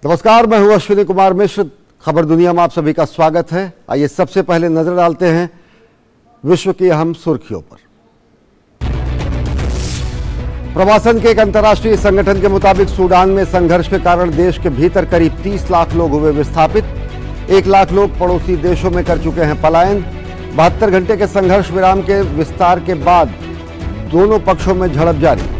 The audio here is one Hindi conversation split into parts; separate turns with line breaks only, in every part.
नमस्कार, मैं हूं अश्विनी कुमार मिश्र। खबर दुनिया में आप सभी का स्वागत है। आइए सबसे पहले नजर डालते हैं विश्व की अहम सुर्खियों पर। प्रवासन के एक अंतर्राष्ट्रीय संगठन के मुताबिक सूडान में संघर्ष के कारण देश के भीतर करीब 30 लाख लोग हुए विस्थापित। 1 लाख लोग पड़ोसी देशों में कर चुके हैं पलायन। 72 घंटे के संघर्ष विराम के विस्तार के बाद दोनों पक्षों में झड़प जारी।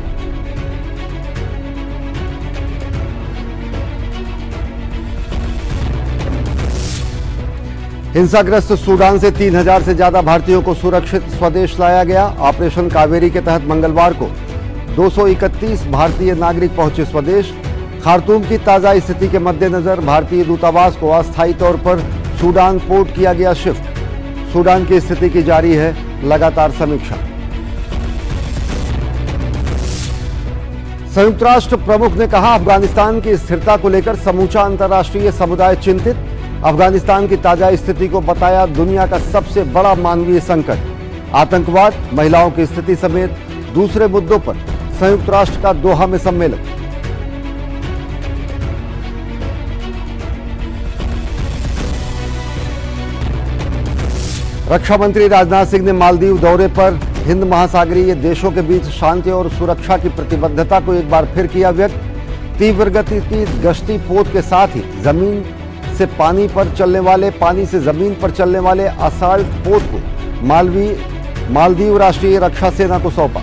हिंसाग्रस्त सूडान से 3000 से ज्यादा भारतीयों को सुरक्षित स्वदेश लाया गया। ऑपरेशन कावेरी के तहत मंगलवार को 231 भारतीय नागरिक पहुंचे स्वदेश। खार्तूम की ताजा स्थिति के मद्देनजर भारतीय दूतावास को अस्थायी तौर पर सूडान पोर्ट किया गया शिफ्ट। सूडान की स्थिति की जारी है लगातार समीक्षा। संयुक्त राष्ट्र प्रमुख ने कहा, अफगानिस्तान की स्थिरता को लेकर समूचा अंतर्राष्ट्रीय समुदाय चिंतित। अफगानिस्तान की ताजा स्थिति को बताया दुनिया का सबसे बड़ा मानवीय संकट। आतंकवाद, महिलाओं की स्थिति समेत दूसरे मुद्दों पर संयुक्त राष्ट्र का दोहा में सम्मेलन। रक्षा मंत्री राजनाथ सिंह ने मालदीव दौरे पर हिंद महासागरीय देशों के बीच शांति और सुरक्षा की प्रतिबद्धता को एक बार फिर किया व्यक्त। तीव्र गति की गश्ती पोत के साथ ही जमीन से पानी पर चलने वाले, पानी से जमीन पर चलने वाले असाल्ट पोत को मालदीव राष्ट्रीय रक्षा सेना को सौंपा।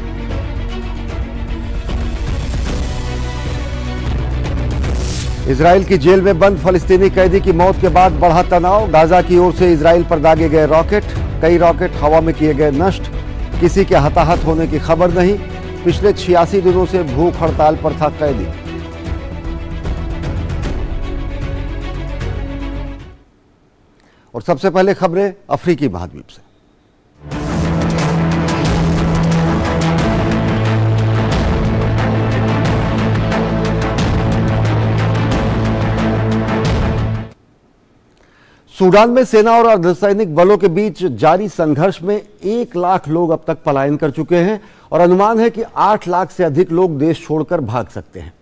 इजराइल की जेल में बंद फलस्तीनी कैदी की मौत के बाद बढ़ा तनाव। गाजा की ओर से इजराइल पर दागे गए रॉकेट, कई रॉकेट हवा में किए गए नष्ट। किसी के हताहत होने की खबर नहीं। पिछले 86 दिनों से भूख हड़ताल पर था कैदी। और सबसे पहले खबरें अफ्रीकी महाद्वीप से। सूडान में सेना और अर्धसैनिक बलों के बीच जारी संघर्ष में 1 लाख लोग अब तक पलायन कर चुके हैं और अनुमान है कि 8 लाख से अधिक लोग देश छोड़कर भाग सकते हैं।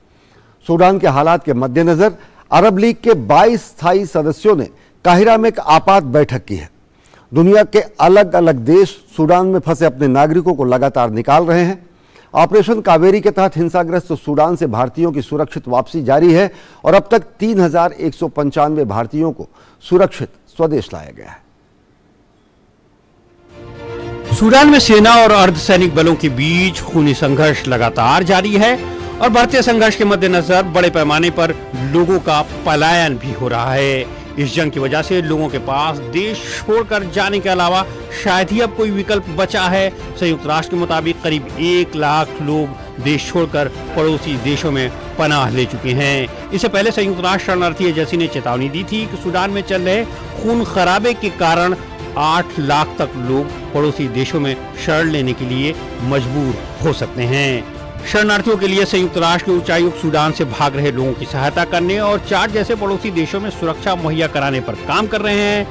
सूडान के हालात के मद्देनजर अरब लीग के 22 स्थायी सदस्यों ने काहिरा में एक आपात बैठक की है। दुनिया के अलग अलग देश सूडान में फंसे अपने नागरिकों को लगातार निकाल रहे हैं। ऑपरेशन कावेरी के तहत हिंसाग्रस्त सूडान से भारतीयों की सुरक्षित वापसी जारी है और अब तक 3195 भारतीयों को सुरक्षित स्वदेश लाया गया है।
सूडान में सेना और अर्धसैनिक बलों के बीच खूनी संघर्ष लगातार जारी है और बढ़ते संघर्ष के मद्देनजर बड़े पैमाने पर लोगों का पलायन भी हो रहा है। इस जंग की वजह से लोगों के पास देश छोड़कर जाने के अलावा शायद ही अब कोई विकल्प बचा है। संयुक्त राष्ट्र के मुताबिक करीब 1 लाख लोग देश छोड़कर पड़ोसी देशों में पनाह ले चुके हैं। इससे पहले संयुक्त राष्ट्र शरणार्थी एजेंसी ने चेतावनी दी थी कि सूडान में चल रहे खून खराबे के कारण 8 लाख तक लोग पड़ोसी देशों में शरण लेने के लिए मजबूर हो सकते हैं। शरणार्थियों के लिए संयुक्त राष्ट्र के उच्चायुक्त सूडान से भाग रहे लोगों की सहायता करने और चाड जैसे पड़ोसी देशों में सुरक्षा मुहैया कराने पर काम कर रहे हैं।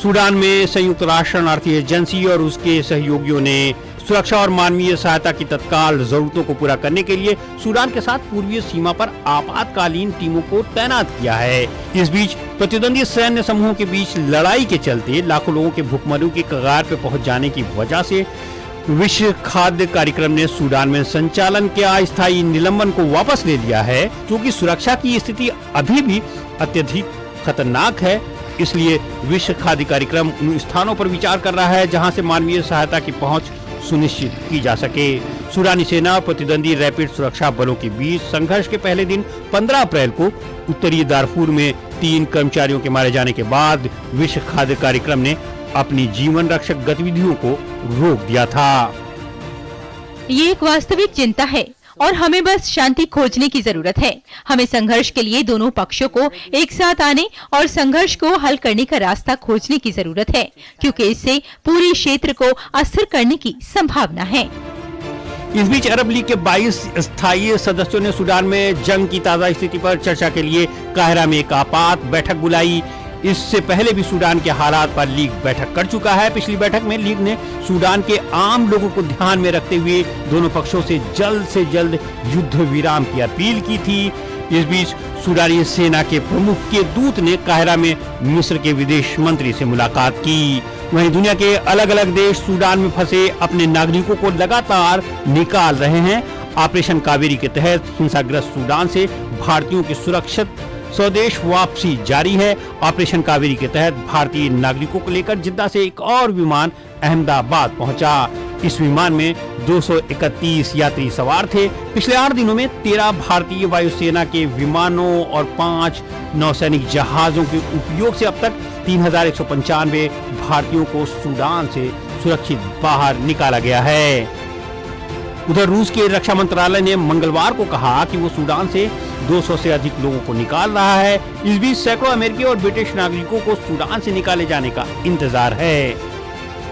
सूडान में संयुक्त राष्ट्र शरणार्थी एजेंसी और उसके सहयोगियों ने सुरक्षा और मानवीय सहायता की तत्काल जरूरतों को पूरा करने के लिए सूडान के साथ पूर्वीय सीमा पर आपातकालीन टीमों को तैनात किया है। इस बीच प्रतिद्वंदी सैन्य समूहों के बीच लड़ाई के चलते लाखों लोगों के भूखमरी की कगार पर पहुंच जाने की वजह से विश्व खाद्य कार्यक्रम ने सूडान में संचालन के अस्थायी निलंबन को वापस ले लिया है, क्योंकि सुरक्षा की स्थिति अभी भी अत्यधिक खतरनाक है। इसलिए विश्व खाद्य कार्यक्रम उन स्थानों पर विचार कर रहा है जहां से मानवीय सहायता की पहुंच सुनिश्चित की जा सके। सूडानी सेना और प्रतिद्वंदी रैपिड सुरक्षा बलों के बीच संघर्ष के पहले दिन 15 अप्रैल को उत्तरी दारफूर में 3 कर्मचारियों के मारे जाने के बाद विश्व खाद्य कार्यक्रम ने अपनी जीवन रक्षक गतिविधियों को रोक दिया था।
ये एक वास्तविक चिंता है और हमें बस शांति खोजने की जरूरत है। हमें संघर्ष के लिए दोनों पक्षों को एक साथ आने और संघर्ष को हल करने का रास्ता खोजने की जरूरत है, क्योंकि इससे पूरे क्षेत्र को अस्थिर करने की संभावना है।
इस बीच अरब लीग के 22 स्थायी सदस्यों ने सूडान में जंग की ताजा स्थिति पर चर्चा के लिए काहिरा में एक आपात बैठक बुलाई। इससे पहले भी सूडान के हालात पर लीग बैठक कर चुका है। पिछली बैठक में लीग ने सूडान के आम लोगों को ध्यान में रखते हुए दोनों पक्षों से जल्द युद्ध विराम की अपील की थी। इस बीच सूडानी सेना के प्रमुख के दूत ने काहिरा में मिस्र के विदेश मंत्री से मुलाकात की। वहीं दुनिया के अलग अलग देश सूडान में फंसे अपने नागरिकों को लगातार निकाल रहे हैं। ऑपरेशन कावेरी के तहत हिंसाग्रस्त सूडान से भारतीयों की सुरक्षित स्वदेश वापसी जारी है। ऑपरेशन कावेरी के तहत भारतीय नागरिकों को लेकर जिद्दा से एक और विमान अहमदाबाद पहुंचा। इस विमान में 231 यात्री सवार थे। पिछले 8 दिनों में 13 भारतीय वायुसेना के विमानों और 5 नौसैनिक जहाजों के उपयोग से अब तक 3195 भारतीयों को सूडान से सुरक्षित बाहर निकाला गया है। उधर रूस के रक्षा मंत्रालय ने मंगलवार को कहा कि वो सूडान से 200 से अधिक लोगों को निकाल रहा है। इस बीच सैकड़ों अमेरिकी और ब्रिटिश नागरिकों को सूडान से निकाले जाने का इंतजार है।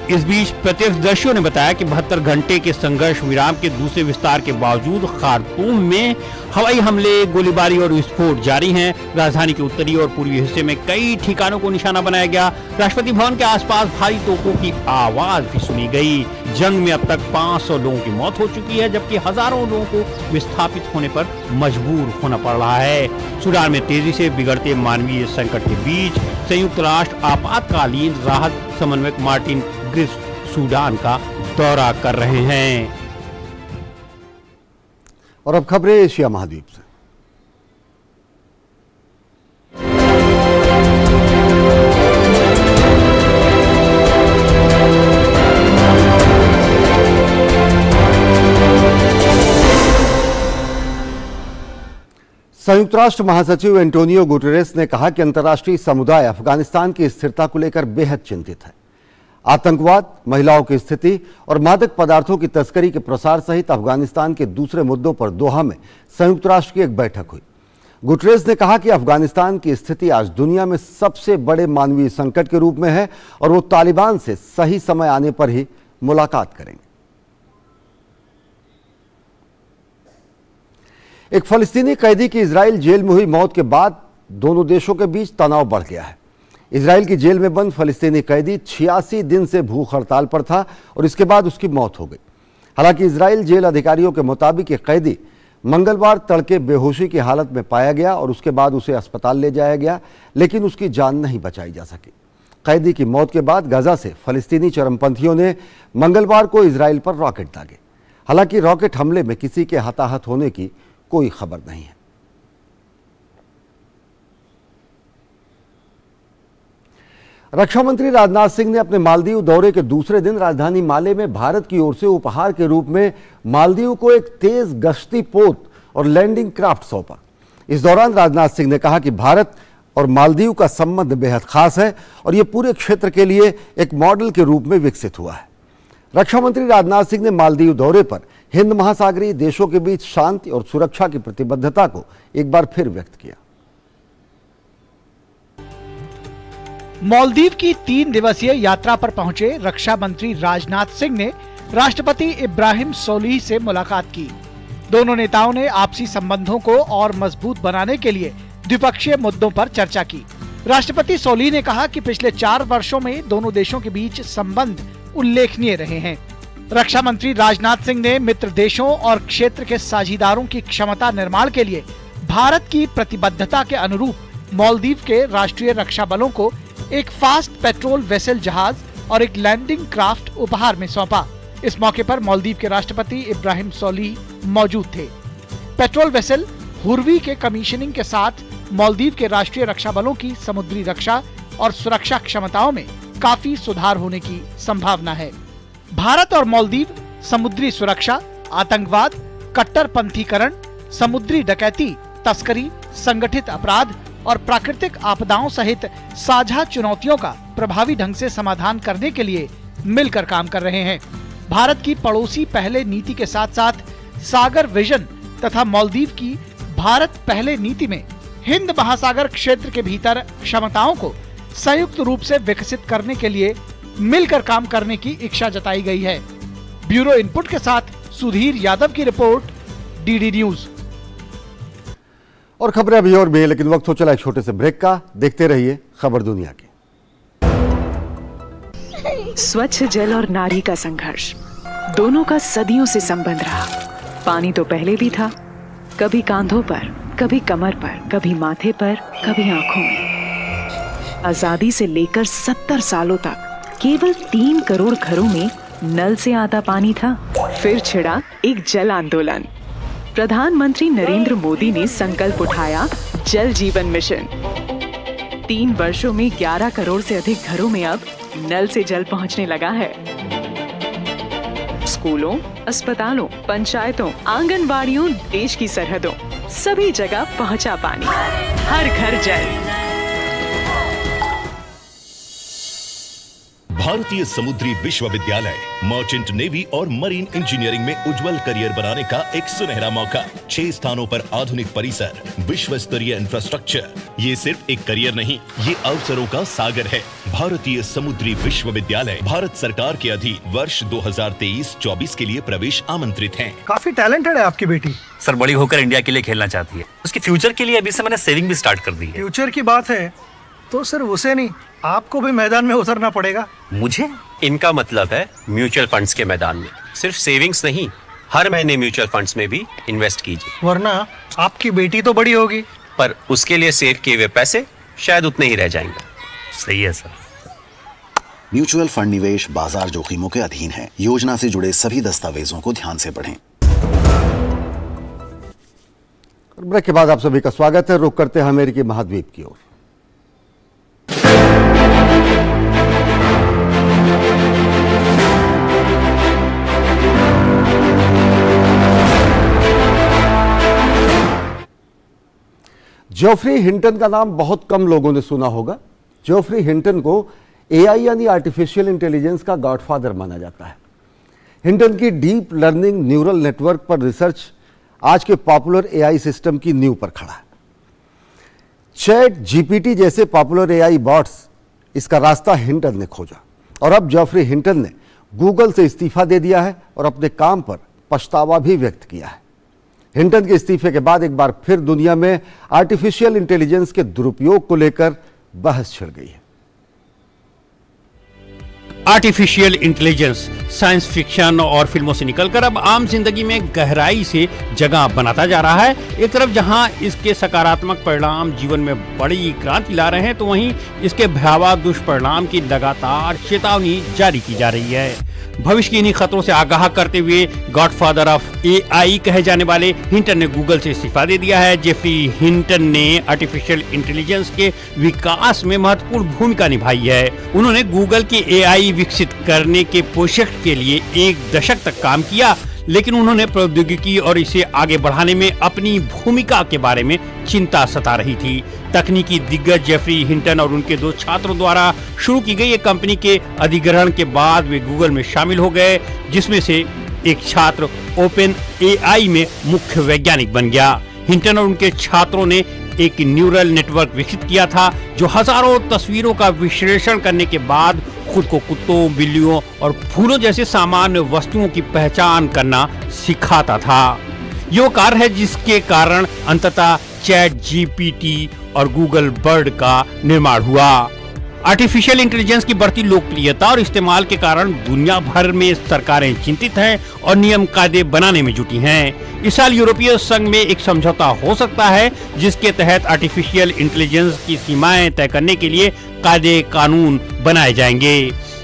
इस बीच प्रत्यक्षदर्शियों ने बताया कि 72 घंटे के संघर्ष विराम के दूसरे विस्तार के बावजूद खार्तूम में हवाई हमले, गोलीबारी और विस्फोट जारी हैं। राजधानी के उत्तरी और पूर्वी हिस्से में कई ठिकानों को निशाना बनाया गया। राष्ट्रपति भवन के आसपास भारी तोपों की आवाज भी सुनी गई। जंग में अब तक 500 लोगों की मौत हो चुकी है, जबकि हजारों लोगों को विस्थापित होने पर मजबूर होना पड़ रहा है। सूडान में तेजी से बिगड़ते मानवीय संकट के बीच संयुक्त राष्ट्र आपातकालीन राहत समन्वयक मार्टिन ग्रिफ्स सूडान का दौरा कर रहे हैं।
और अब खबरें एशिया महाद्वीप से। संयुक्त राष्ट्र महासचिव एंटोनियो गुटेरेस ने कहा कि अंतर्राष्ट्रीय समुदाय अफगानिस्तान की स्थिरता को लेकर बेहद चिंतित है। आतंकवाद, महिलाओं की स्थिति और मादक पदार्थों की तस्करी के प्रसार सहित अफगानिस्तान के दूसरे मुद्दों पर दोहा में संयुक्त राष्ट्र की एक बैठक हुई। गुटेरेस ने कहा कि अफगानिस्तान की स्थिति आज दुनिया में सबसे बड़े मानवीय संकट के रूप में है और वो तालिबान से सही समय आने पर ही मुलाकात करेंगे। एक फलस्तीनी कैदी की इजरायल जेल में हुई मौत के बाद दोनों देशों के बीच तनाव बढ़ गया है। इजरायल की जेल में बंद फलस्तीनी कैदी 86 दिन से भूख हड़ताल पर था और इसके बाद उसकी मौत हो गई। हालांकि इजरायल जेल अधिकारियों के मुताबिक ये कैदी मंगलवार तड़के बेहोशी की हालत में पाया गया और उसके बाद उसे अस्पताल ले जाया गया, लेकिन उसकी जान नहीं बचाई जा सकी। कैदी की मौत के बाद गाजा से फलस्तीनी चरमपंथियों ने मंगलवार को इजरायल पर रॉकेट दागे। हालांकि रॉकेट हमले में किसी के हताहत होने की कोई खबर नहीं है। रक्षा मंत्री राजनाथ सिंह ने अपने मालदीव दौरे के दूसरे दिन राजधानी माले में भारत की ओर से उपहार के रूप में मालदीव को एक तेज गश्ती पोत और लैंडिंग क्राफ्ट सौंपा। इस दौरान राजनाथ सिंह ने कहा कि भारत और मालदीव का संबंध बेहद खास है और यह पूरे क्षेत्र के लिए एक मॉडल के रूप में विकसित हुआ है। रक्षा मंत्री राजनाथ सिंह ने मालदीव दौरे पर हिंद महासागरीय देशों के बीच शांति और सुरक्षा की प्रतिबद्धता को एक बार फिर व्यक्त किया।
मालदीव की 3 दिवसीय यात्रा पर पहुंचे रक्षा मंत्री राजनाथ सिंह ने राष्ट्रपति इब्राहिम सोलिह से मुलाकात की। दोनों नेताओं ने आपसी संबंधों को और मजबूत बनाने के लिए द्विपक्षीय मुद्दों पर चर्चा की। राष्ट्रपति सोलिह ने कहा कि पिछले 4 वर्षों में दोनों देशों के बीच संबंध उल्लेखनीय रहे हैं। रक्षा मंत्री राजनाथ सिंह ने मित्र देशों और क्षेत्र के साझीदारों की क्षमता निर्माण के लिए भारत की प्रतिबद्धता के अनुरूप मालदीव के राष्ट्रीय रक्षा बलों को एक फास्ट पेट्रोल वेसल जहाज और एक लैंडिंग क्राफ्ट उपहार में सौंपा। इस मौके पर मालदीव के राष्ट्रपति इब्राहिम सोलिह मौजूद थे। पेट्रोल वेसल हुर्वी के कमीशनिंग के साथ मालदीव के राष्ट्रीय रक्षा बलों की समुद्री रक्षा और सुरक्षा क्षमताओं में काफी सुधार होने की संभावना है। भारत और मालदीव समुद्री सुरक्षा, आतंकवाद, कट्टरपंथीकरण, समुद्री डकैती, तस्करी, संगठित अपराध और प्राकृतिक आपदाओं सहित साझा चुनौतियों का प्रभावी ढंग से समाधान करने के लिए मिलकर काम कर रहे हैं। भारत की पड़ोसी पहले नीति के साथ साथ सागर विजन तथा मालदीव की भारत पहले नीति में हिंद महासागर क्षेत्र के भीतर क्षमताओं को संयुक्त रूप से विकसित करने के लिए मिलकर काम करने की इच्छा जताई गई है। ब्यूरो इनपुट के साथ सुधीर यादव की रिपोर्ट, डीडी न्यूज।
और खबरें अभी और भी, लेकिन वक्त हो चला एक छोटे से ब्रेक का। देखते रहिए खबर दुनिया की।
स्वच्छ जल और नारी का संघर्ष, दोनों का सदियों से संबंध रहा। पानी तो पहले भी था, कभी कांधों पर, कभी कमर पर, कभी माथे पर, कभी आंखों में। आजादी से लेकर 70 सालों तक केवल 3 करोड़ घरों में नल से आता पानी था। फिर छिड़ा एक जल आंदोलन। प्रधानमंत्री नरेंद्र मोदी ने संकल्प उठाया जल जीवन मिशन। 3 वर्षों में 11 करोड़ से अधिक घरों में अब नल से जल पहुंचने लगा है। स्कूलों, अस्पतालों, पंचायतों, आंगनबाड़ियों, देश की सरहदों, सभी जगह पहुंचा पानी। हर घर जल।
भारतीय समुद्री विश्वविद्यालय मर्चेंट नेवी और मरीन इंजीनियरिंग में उज्जवल करियर बनाने का एक सुनहरा मौका। 6 स्थानों पर आधुनिक परिसर, विश्व स्तरीय इंफ्रास्ट्रक्चर। ये सिर्फ एक करियर नहीं, ये अवसरों का सागर है। भारतीय समुद्री विश्वविद्यालय भारत सरकार के अधीन वर्ष 2023-24 के लिए प्रवेश आमंत्रित हैं।
काफी टैलेंटेड है आपकी बेटी।
सर बड़ी होकर इंडिया के लिए खेलना चाहती है। उसके फ्यूचर के लिए अभी से मैंने सेविंग भी स्टार्ट कर दी है।
फ्यूचर की बात है तो सिर्फ उसे नहीं, आपको भी मैदान में उतरना पड़ेगा।
मुझे?
इनका मतलब है म्यूचुअल फंड्स के मैदान में। सिर्फ सेविंग्स नहीं, हर महीने म्यूचुअल फंड्स में भी इन्वेस्ट कीजिए।
वरना आपकी बेटी तो बड़ी होगी,
पर उसके लिए सेव किए हुए पैसे शायद उतने ही रह जाएंगे।
सही है सर।
म्यूचुअल फंड निवेश बाजार जोखिमों के अधीन है। योजना से जुड़े सभी दस्तावेजों को ध्यान से पढ़ें।
ब्रेक के बाद आप सभी का स्वागत है। रुक करते हैं अमेरिकी महाद्वीप की ओर। जेफरी हिंटन का नाम बहुत कम लोगों ने सुना होगा। जेफरी हिंटन को एआई यानी आर्टिफिशियल इंटेलिजेंस का गॉडफादर माना जाता है। हिंटन की डीप लर्निंग न्यूरल नेटवर्क पर रिसर्च आज के पॉपुलर एआई सिस्टम की नींव पर खड़ा है। चैट जीपीटी जैसे पॉपुलर एआई बॉट्स, इसका रास्ता हिंटन ने खोजा और अब जेफरी हिंटन ने गूगल से इस्तीफा दे दिया है और अपने काम पर पछतावा भी व्यक्त किया है। हिंटन के इस्तीफे के बाद एक बार फिर दुनिया में आर्टिफिशियल इंटेलिजेंस के दुरुपयोग को लेकर बहस छिड़ गई है।
आर्टिफिशियल इंटेलिजेंस साइंस फिक्शन और फिल्मों से निकलकर अब आम जिंदगी में गहराई से जगह बनाता जा रहा है। एक तरफ जहां इसके सकारात्मक परिणाम जीवन में बड़ी क्रांति ला रहे हैं, तो वहीं इसके भयावह दुष्परिणाम की लगातार चेतावनी जारी की जा रही है। भविष्य की इन्हीं खतरों से आगाह करते हुए गॉडफादर ऑफ एआई कहे जाने वाले हिंटन ने गूगल से इस्तीफा दे दिया है। जेफरी हिंटन ने आर्टिफिशियल इंटेलिजेंस के विकास में महत्वपूर्ण भूमिका निभाई है। उन्होंने गूगल की एआई विकसित करने के प्रोजेक्ट के लिए 1 दशक तक काम किया, लेकिन उन्होंने प्रौद्योगिकी और इसे आगे बढ़ाने में अपनी भूमिका के बारे में चिंता सता रही थी। तकनीकी दिग्गज जेफरी हिंटन और उनके 2 छात्रों द्वारा शुरू की गई एक कंपनी के अधिग्रहण के बाद वे गूगल में शामिल हो गए, जिसमें से एक छात्र ओपन एआई में मुख्य वैज्ञानिक बन गया। हिंटन और उनके छात्रों ने एक न्यूरल नेटवर्क विकसित किया था जो हजारों तस्वीरों का विश्लेषण करने के बाद खुद को कुत्तों, बिल्लियों और फूलों जैसे सामान्य वस्तुओं की पहचान करना सिखाता था। ये कार्य है जिसके कारण अंततः चैट जीपीटी और गूगल बर्ड का निर्माण हुआ। आर्टिफिशियल इंटेलिजेंस की बढ़ती लोकप्रियता और इस्तेमाल के कारण दुनिया भर में सरकारें चिंतित हैं और नियम कायदे बनाने में जुटी हैं। इस साल यूरोपीय संघ में एक समझौता हो सकता है जिसके तहत आर्टिफिशियल इंटेलिजेंस की सीमाएं तय करने के लिए कायदे कानून बनाए जाएंगे।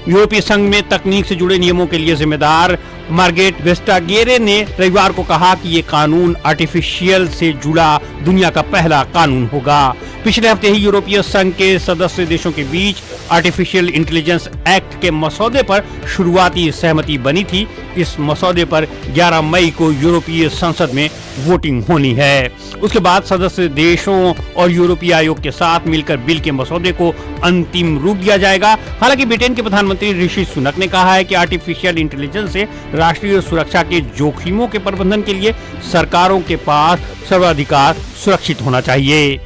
यूरोपीय संघ में तकनीक से जुड़े नियमों के लिए जिम्मेदार मार्गरेट वेस्टागेरे ने रविवार को कहा कि ये कानून आर्टिफिशियल से जुड़ा दुनिया का पहला कानून होगा। पिछले हफ्ते ही यूरोपीय संघ के सदस्य देशों के बीच आर्टिफिशियल इंटेलिजेंस एक्ट के मसौदे पर शुरुआती सहमति बनी थी। इस मसौदे पर 11 मई को यूरोपीय संसद में वोटिंग होनी है। उसके बाद सदस्य देशों और यूरोपीय आयोग के साथ मिलकर बिल के मसौदे को अंतिम रूप दिया जाएगा। हालांकि ब्रिटेन के प्रधानमंत्री ऋषि सुनक ने कहा है कि आर्टिफिशियल इंटेलिजेंस से राष्ट्रीय सुरक्षा के जोखिमों के प्रबंधन के लिए सरकारों के पास सर्वाधिकार सुरक्षित होना चाहिए।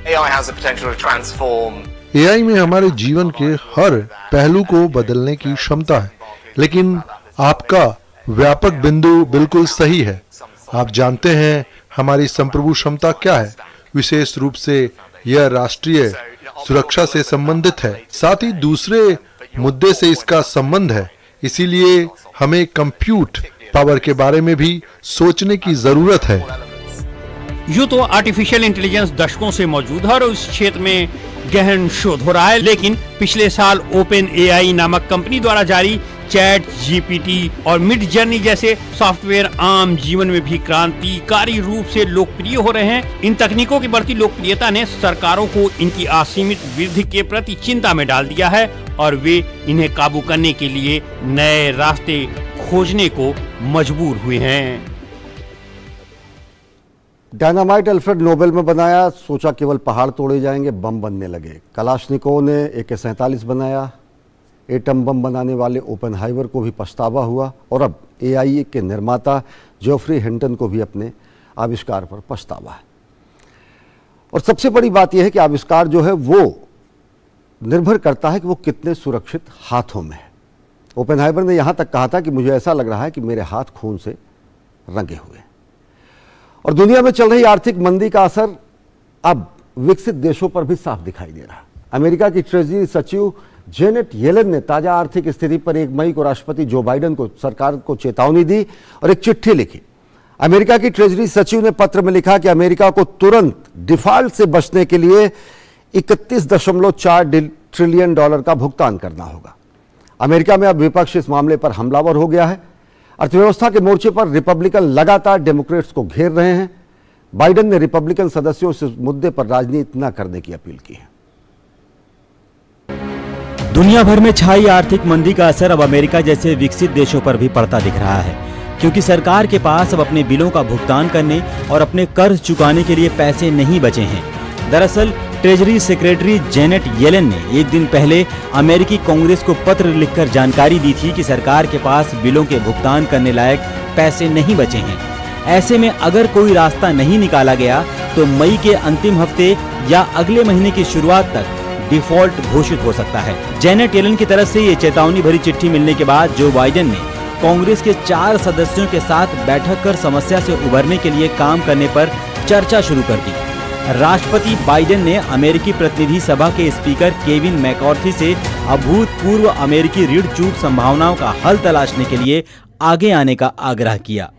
एआई में हमारे जीवन के हर पहलू को बदलने की क्षमता है, लेकिन आपका व्यापक बिंदु बिल्कुल सही है। आप जानते हैं हमारी संप्रभु क्षमता क्या है। विशेष रूप से यह राष्ट्रीय सुरक्षा से संबंधित है, साथ ही दूसरे मुद्दे से इसका संबंध है। इसीलिए हमें कंप्यूट पावर के बारे में भी सोचने की जरूरत है।
यूं तो आर्टिफिशियल इंटेलिजेंस दशकों से मौजूद है और इस क्षेत्र में गहन शोध हो रहा है, लेकिन पिछले साल ओपन एआई नामक कंपनी द्वारा जारी चैट जीपीटी और मिड जर्नी जैसे सॉफ्टवेयर आम जीवन में भी क्रांतिकारी रूप से लोकप्रिय हो रहे हैं। इन तकनीकों की बढ़ती लोकप्रियता ने सरकारों को इनकी असीमित वृद्धि के प्रति चिंता में डाल दिया है और वे इन्हें काबू करने के लिए नए रास्ते खोजने को मजबूर हुए हैं।
डायनामाइट अल्फ्रेड नोबेल में बनाया, सोचा केवल पहाड़ तोड़े जाएंगे, बम बनने लगे। कलाश्निकोव ने AK-47 बनाया, एटम बम बनाने वाले ओपेनहाइमर को भी पछतावा हुआ और अब AI के निर्माता जेफरी हिंटन को भी अपने आविष्कार पर पछतावा है। और सबसे बड़ी बात यह है कि आविष्कार जो है वो निर्भर करता है कि वो कितने सुरक्षित हाथों में है। ओपेनहाइमर ने यहां तक कहा था कि मुझे ऐसा लग रहा है कि मेरे हाथ खून से रंगे हुए हैं। और दुनिया में चल रही आर्थिक मंदी का असर अब विकसित देशों पर भी साफ दिखाई दे रहा है। अमेरिका की ट्रेजरी सचिव जेनेट येलेन ने ताजा आर्थिक स्थिति पर 1 मई को राष्ट्रपति जो बाइडेन को सरकार को चेतावनी दी और एक चिट्ठी लिखी। अमेरिका की ट्रेजरी सचिव ने पत्र में लिखा कि अमेरिका को तुरंत डिफॉल्ट से बचने के लिए 31.4 ट्रिलियन डॉलर का भुगतान करना होगा। अमेरिका में अब विपक्ष इस मामले पर हमलावर हो गया है। अर्थव्यवस्था के मोर्चे पर रिपब्लिकन लगातार डेमोक्रेट्स को घेर रहे हैं। बाइडेन ने रिपब्लिकन सदस्यों से इस मुद्दे पर राजनीति न करने की अपील की है।
दुनिया भर में छाई आर्थिक मंदी का असर अब अमेरिका जैसे विकसित देशों पर भी पड़ता दिख रहा है, क्योंकि सरकार के पास अब अपने बिलों का भुगतान करने और अपने कर्ज चुकाने के लिए पैसे नहीं बचे हैं। दरअसल ट्रेजरी सेक्रेटरी जेनेट येलेन ने एक दिन पहले अमेरिकी कांग्रेस को पत्र लिखकर जानकारी दी थी कि सरकार के पास बिलों के भुगतान करने लायक पैसे नहीं बचे हैं। ऐसे में अगर कोई रास्ता नहीं निकाला गया तो मई के अंतिम हफ्ते या अगले महीने की शुरुआत तक डिफॉल्ट घोषित हो सकता है। जेनेट येलेन की तरफ से ये चेतावनी भरी चिट्ठी मिलने के बाद जो बाइडेन ने कांग्रेस के 4 सदस्यों के साथ बैठक कर समस्या से उबरने के लिए काम करने पर चर्चा शुरू कर दी। राष्ट्रपति बाइडेन ने अमेरिकी प्रतिनिधि सभा के स्पीकर केविन मैककार्थी से अभूतपूर्व अमेरिकी ऋण चूक संभावनाओं का हल तलाशने के लिए आगे आने का आग्रह किया।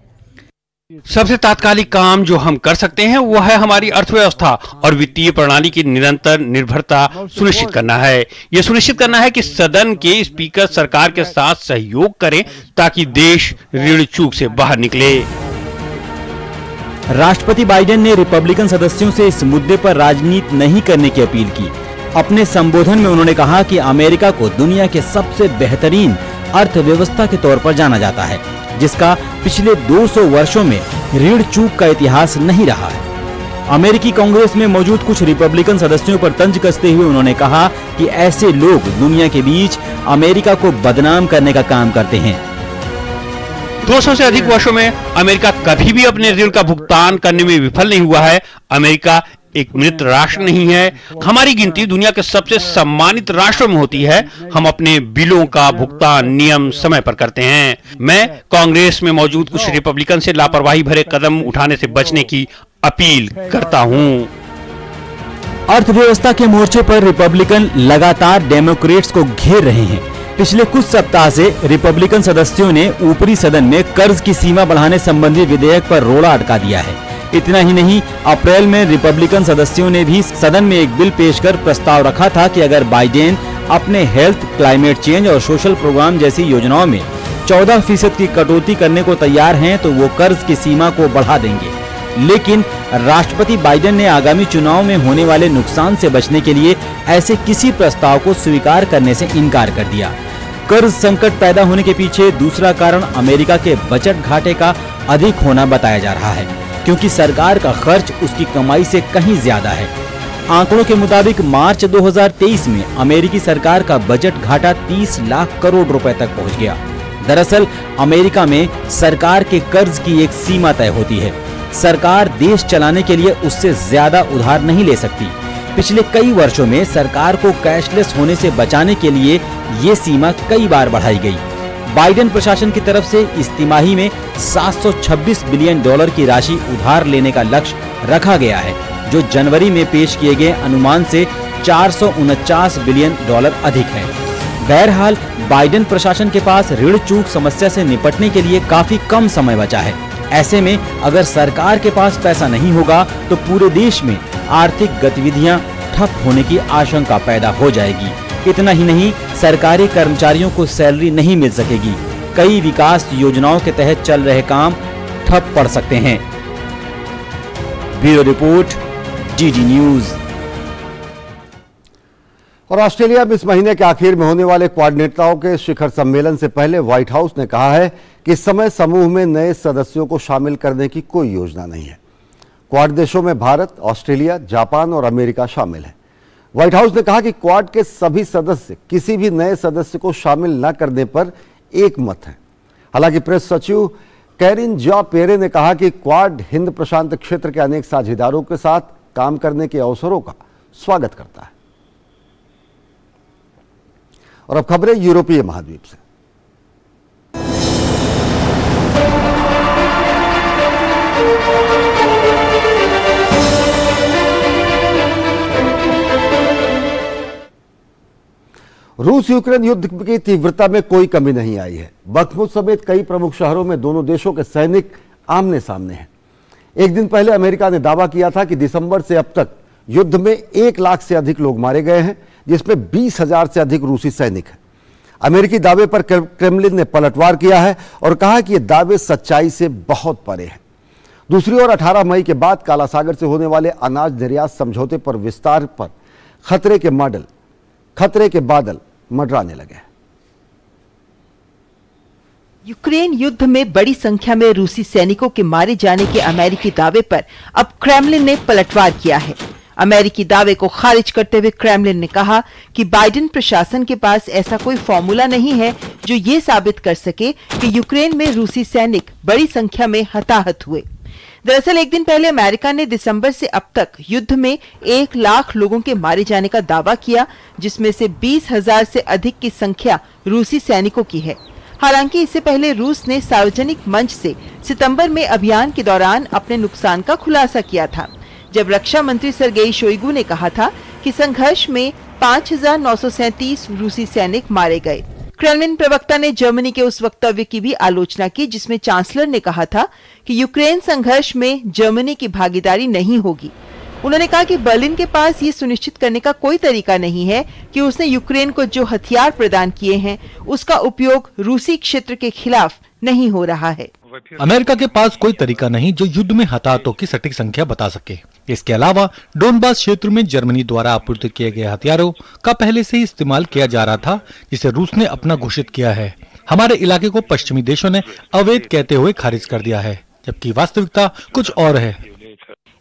सबसे तात्कालिक काम जो हम कर सकते हैं वो है हमारी अर्थव्यवस्था और वित्तीय प्रणाली की निरंतर निर्भरता सुनिश्चित करना है। ये सुनिश्चित करना है कि सदन के स्पीकर सरकार के साथ सहयोग करें ताकि देश ऋण चूक से बाहर निकले।
राष्ट्रपति बाइडेन ने रिपब्लिकन सदस्यों से इस मुद्दे पर राजनीति नहीं करने की अपील की। अपने संबोधन में उन्होंने कहा कि अमेरिका को दुनिया के सबसे बेहतरीन अर्थव्यवस्था के तौर पर जाना जाता है, जिसका पिछले 200 वर्षों में ऋण चूक का इतिहास नहीं रहा है। अमेरिकी कांग्रेस में मौजूद कुछ रिपब्लिकन सदस्यों पर तंज कसते हुए उन्होंने कहा कि ऐसे लोग दुनिया के बीच अमेरिका को बदनाम करने का काम करते हैं।
200 से अधिक वर्षों में अमेरिका कभी भी अपने ऋण का भुगतान करने में विफल नहीं हुआ है। अमेरिका एक मृत राष्ट्र नहीं है। हमारी गिनती दुनिया के सबसे सम्मानित राष्ट्रों में होती है। हम अपने बिलों का भुगतान नियम समय पर करते हैं। मैं कांग्रेस में मौजूद कुछ रिपब्लिकन से लापरवाही भरे कदम उठाने से बचने की अपील करता हूं।
अर्थव्यवस्था के मोर्चे पर रिपब्लिकन लगातार डेमोक्रेट्स को घेर रहे हैं। पिछले कुछ सप्ताह से रिपब्लिकन सदस्यों ने ऊपरी सदन में कर्ज की सीमा बढ़ाने संबंधी विधेयक पर रोड़ा अटका दिया है। इतना ही नहीं, अप्रैल में रिपब्लिकन सदस्यों ने भी सदन में एक बिल पेश कर प्रस्ताव रखा था कि अगर बाइडेन अपने हेल्थ, क्लाइमेट चेंज और सोशल प्रोग्राम जैसी योजनाओं में 14% की कटौती करने को तैयार हैं तो वो कर्ज की सीमा को बढ़ा देंगे। लेकिन राष्ट्रपति बाइडेन ने आगामी चुनाव में होने वाले नुकसान से बचने के लिए ऐसे किसी प्रस्ताव को स्वीकार करने से इनकार कर दिया। कर्ज संकट पैदा होने के पीछे दूसरा कारण अमेरिका के बजट घाटे का अधिक होना बताया जा रहा है, क्योंकि सरकार का खर्च उसकी कमाई से कहीं ज्यादा है। आंकड़ों के मुताबिक मार्च 2023 में अमेरिकी सरकार का बजट घाटा 30 लाख करोड़ रुपए तक पहुंच गया। दरअसल अमेरिका में सरकार के कर्ज की एक सीमा तय होती है। सरकार देश चलाने के लिए उससे ज्यादा उधार नहीं ले सकती। पिछले कई वर्षों में सरकार को कैशलेस होने से बचाने के लिए ये सीमा कई बार बढ़ाई गई। बाइडेन प्रशासन की तरफ से इस तिमाही में 726 बिलियन डॉलर की राशि उधार लेने का लक्ष्य रखा गया है, जो जनवरी में पेश किए गए अनुमान से 449 बिलियन डॉलर अधिक है। बहरहाल बाइडेन प्रशासन के पास ऋण चूक समस्या से निपटने के लिए काफी कम समय बचा है। ऐसे में अगर सरकार के पास पैसा नहीं होगा तो पूरे देश में आर्थिक गतिविधियां ठप होने की आशंका पैदा हो जाएगी। इतना ही नहीं, सरकारी कर्मचारियों को सैलरी नहीं मिल सकेगी। कई विकास योजनाओं के तहत चल रहे काम ठप पड़ सकते हैं। Bureau report, DD news.
और ऑस्ट्रेलिया में इस महीने के आखिर में होने वाले क्वाड नेताओं के शिखर सम्मेलन से पहले व्हाइट हाउस ने कहा है कि इस समय समूह में नए सदस्यों को शामिल करने की कोई योजना नहीं है। क्वाड देशों में भारत, ऑस्ट्रेलिया, जापान और अमेरिका शामिल है। व्हाइट हाउस ने कहा कि क्वाड के सभी सदस्य किसी भी नए सदस्य को शामिल न करने पर एक मत है। हालांकि प्रेस सचिव कैरिन जॉ पेरे ने कहा कि क्वाड हिंद प्रशांत क्षेत्र के अनेक साझेदारों के साथ काम करने के अवसरों का स्वागत करता है। और अब खबरें यूरोपीय महाद्वीप से। रूस यूक्रेन युद्ध की तीव्रता में कोई कमी नहीं आई है। बखमुत समेत कई प्रमुख शहरों में दोनों देशों के सैनिक आमने सामने हैं। एक दिन पहले अमेरिका ने दावा किया था कि दिसंबर से अब तक युद्ध में 1 लाख से अधिक लोग मारे गए हैं, जिसमें 20,000 से अधिक रूसी सैनिक हैं। अमेरिकी दावे पर क्रेमलिन ने पलटवार किया है और कहा कि ये दावे सच्चाई से बहुत परे हैं। दूसरी ओर 18 मई के बाद काला सागर से होने वाले अनाज निर्यात समझौते पर विस्तार पर खतरे के बादल मंडराने लगे।
यूक्रेन युद्ध में बड़ी संख्या में रूसी सैनिकों के मारे जाने के अमेरिकी दावे पर अब क्रेमलिन ने पलटवार किया है। अमेरिकी दावे को खारिज करते हुए क्रेमलिन ने कहा कि बाइडेन प्रशासन के पास ऐसा कोई फॉर्मूला नहीं है जो ये साबित कर सके कि यूक्रेन में रूसी सैनिक बड़ी संख्या में हताहत हुए। दरअसल एक दिन पहले अमेरिका ने दिसंबर से अब तक युद्ध में 1 लाख लोगों के मारे जाने का दावा किया, जिसमें से 20,000 से अधिक की संख्या रूसी सैनिकों की है। हालांकि इससे पहले रूस ने सार्वजनिक मंच से सितंबर में अभियान के दौरान अपने नुकसान का खुलासा किया था, जब रक्षा मंत्री सर्गेई शोइगु ने कहा था कि संघर्ष में 5,937 रूसी सैनिक मारे गए। क्रेमलिन प्रवक्ता ने जर्मनी के उस वक्तव्य की भी आलोचना की जिसमें चांसलर ने कहा था कि यूक्रेन संघर्ष में जर्मनी की भागीदारी नहीं होगी। उन्होंने कहा कि बर्लिन के पास ये सुनिश्चित करने का कोई तरीका नहीं है कि उसने यूक्रेन को जो हथियार प्रदान किए हैं उसका उपयोग रूसी क्षेत्र के खिलाफ नहीं हो रहा है।
अमेरिका के पास कोई तरीका नहीं जो युद्ध में हताहतों की सटीक संख्या बता सके। इसके अलावा डोनबास क्षेत्र में जर्मनी द्वारा आपूर्ति किए गए हथियारों का पहले से ही इस्तेमाल किया जा रहा था, जिसे रूस ने अपना घोषित किया है। हमारे इलाके को पश्चिमी देशों ने अवैध कहते हुए खारिज कर दिया है, जबकि वास्तविकता कुछ और है।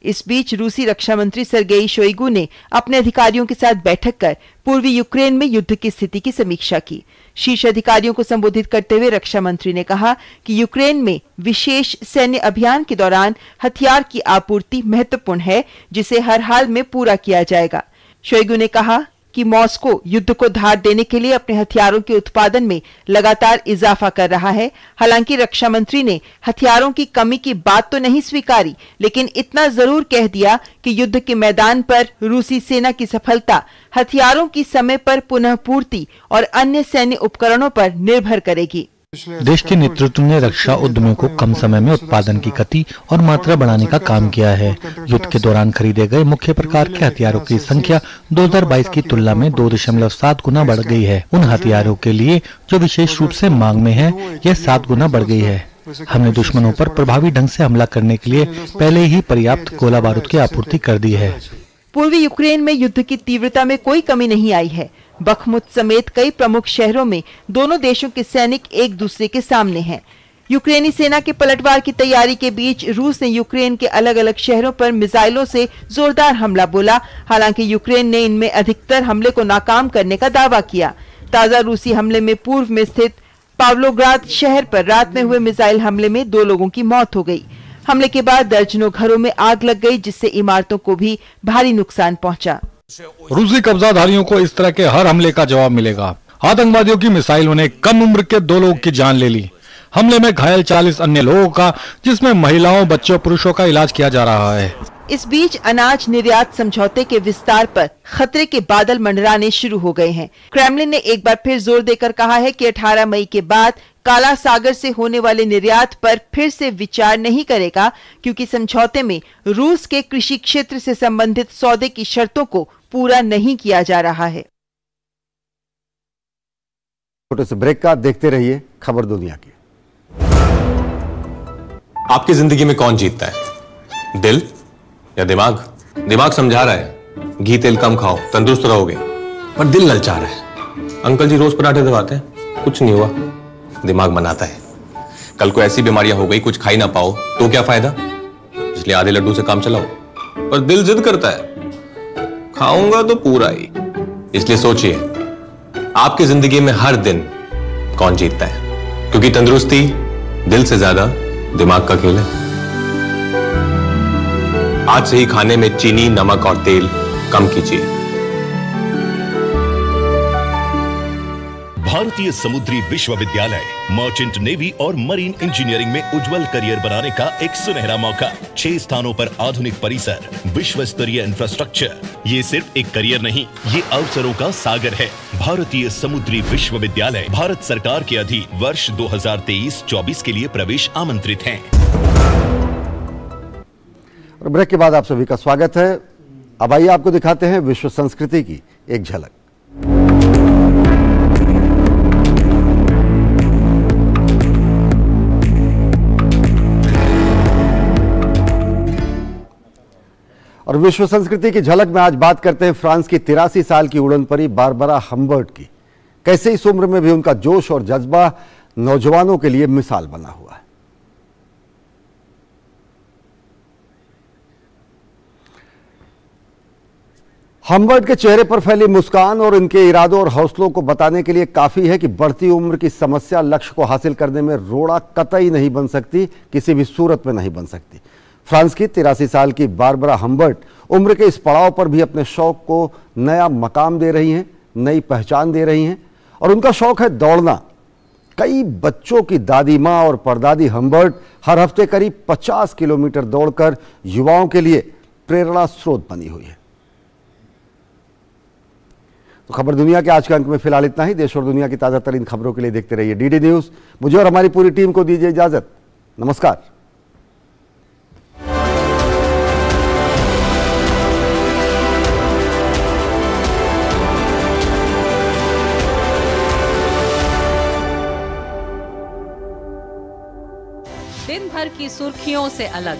इस बीच रूसी रक्षा मंत्री सर्गेई शोइगु ने अपने अधिकारियों के साथ बैठक कर पूर्वी यूक्रेन में युद्ध की स्थिति की समीक्षा की। शीर्ष अधिकारियों को संबोधित करते हुए रक्षा मंत्री ने कहा कि यूक्रेन में विशेष सैन्य अभियान के दौरान हथियार की आपूर्ति महत्वपूर्ण है, जिसे हर हाल में पूरा किया जाएगा। शोइगु ने कहा कि मॉस्को युद्ध को धार देने के लिए अपने हथियारों के उत्पादन में लगातार इजाफा कर रहा है। हालांकि रक्षा मंत्री ने हथियारों की कमी की बात तो नहीं स्वीकारी, लेकिन इतना जरूर कह दिया कि युद्ध के मैदान पर रूसी सेना की सफलता हथियारों की समय पर पुनः पूर्ति और अन्य सैन्य उपकरणों पर निर्भर करेगी।
देश के नेतृत्व ने रक्षा उद्यमों को कम समय में उत्पादन की गति और मात्रा बढ़ाने का काम किया है। युद्ध के दौरान खरीदे गए मुख्य प्रकार के हथियारों की संख्या 2022 की तुलना में 2.7 गुना बढ़ गई है। उन हथियारों के लिए जो विशेष रूप से मांग में है, यह 7 गुना बढ़ गई है। हमने दुश्मनों पर प्रभावी ढंग से हमला करने के लिए पहले ही पर्याप्त गोला बारूद की आपूर्ति कर दी है।
पूर्वी यूक्रेन में युद्ध की तीव्रता में कोई कमी नहीं आई है। बखमुत समेत कई प्रमुख शहरों में दोनों देशों के सैनिक एक दूसरे के सामने हैं। यूक्रेनी सेना के पलटवार की तैयारी के बीच रूस ने यूक्रेन के अलग अलग शहरों पर मिसाइलों से जोरदार हमला बोला। हालांकि यूक्रेन ने इनमें अधिकतर हमले को नाकाम करने का दावा किया। ताजा रूसी हमले में पूर्व में स्थित पावलोग्राद शहर पर रात में हुए मिसाइल हमले में 2 लोगों की मौत हो गई। हमले के बाद दर्जनों घरों में आग लग गई, जिससे इमारतों को भी भारी नुकसान पहुंचा।
रूसी कब्जाधारियों को इस तरह के हर हमले का जवाब मिलेगा। आतंकवादियों की मिसाइलों ने कम उम्र के 2 लोगों की जान ले ली। हमले में घायल 40 अन्य लोगों का, जिसमें महिलाओं, बच्चों, पुरुषों का इलाज किया जा रहा है।
इस बीच अनाज निर्यात समझौते के विस्तार पर खतरे के बादल मंडराने शुरू हो गए हैं। क्रेमलिन ने एक बार फिर जोर देकर कहा है कि 18 मई के बाद काला सागर से होने वाले निर्यात पर फिर से विचार नहीं करेगा, क्योंकि समझौते में रूस के कृषि क्षेत्र से संबंधित सौदे की शर्तों को पूरा नहीं किया जा रहा है।
छोटे से ब्रेक का देखते रहिए खबर दुनिया की।
आपकी जिंदगी में कौन जीतता है, दिल या दिमाग? दिमाग समझा रहा है घी तेल कम खाओ, तंदुरुस्त रहोगे, पर दिल ललचा रहा है। अंकल जी रोज पराठे दबाते हैं, कुछ नहीं हुआ। दिमाग मनाता है कल को ऐसी बीमारियां हो गई कुछ खा ही ना पाओ तो क्या फायदा, इसलिए आधे लड्डू से काम चलाओ। पर दिल जिद करता है खाऊंगा तो पूरा ही। इसलिए सोचिए आपकी जिंदगी में हर दिन कौन जीतता है, क्योंकि तंदुरुस्ती दिल से ज्यादा दिमाग का खेल है। आज से ही खाने में चीनी, नमक और तेल कम कीजिए।
भारतीय समुद्री विश्वविद्यालय मर्चेंट नेवी और मरीन इंजीनियरिंग में उज्जवल करियर बनाने का एक सुनहरा मौका। 6 स्थानों पर आधुनिक परिसर, विश्व स्तरीय इंफ्रास्ट्रक्चर। ये सिर्फ एक करियर नहीं, ये अवसरों का सागर है। भारतीय समुद्री विश्वविद्यालय भारत सरकार के अधीन वर्ष 2023-24 के लिए प्रवेश आमंत्रित हैं।
और ब्रेक के बाद आप सभी का स्वागत है। अब आइए आपको दिखाते हैं विश्व संस्कृति की एक झलक। और विश्व संस्कृति की झलक में आज बात करते हैं फ्रांस की 83 साल की उड़न परी बारबरा हम्बर्ट की। कैसे इस उम्र में भी उनका जोश और जज्बा नौजवानों के लिए मिसाल बना हुआ है। हम्बर्ट के चेहरे पर फैली मुस्कान और इनके इरादों और हौसलों को बताने के लिए काफी है कि बढ़ती उम्र की समस्या लक्ष्य को हासिल करने में रोड़ा कतई नहीं बन सकती, किसी भी सूरत में नहीं बन सकती। फ्रांस की 83 साल की बारबरा हम्बर्ट उम्र के इस पड़ाव पर भी अपने शौक को नया मकाम दे रही हैं, नई पहचान दे रही हैं, और उनका शौक है दौड़ना। कई बच्चों की दादी माँ और परदादी हम्बर्ट हर हफ्ते करीब 50 किलोमीटर दौड़कर युवाओं के लिए प्रेरणा स्रोत बनी हुई है। तो खबर दुनिया के आज के अंक में फिलहाल इतना ही। देश और दुनिया की ताजा तरीन खबरों के लिए देखते रहिए डीडी न्यूज। मुझे और हमारी पूरी टीम को दीजिए इजाजत। नमस्कार।
दिन भर की सुर्खियों से अलग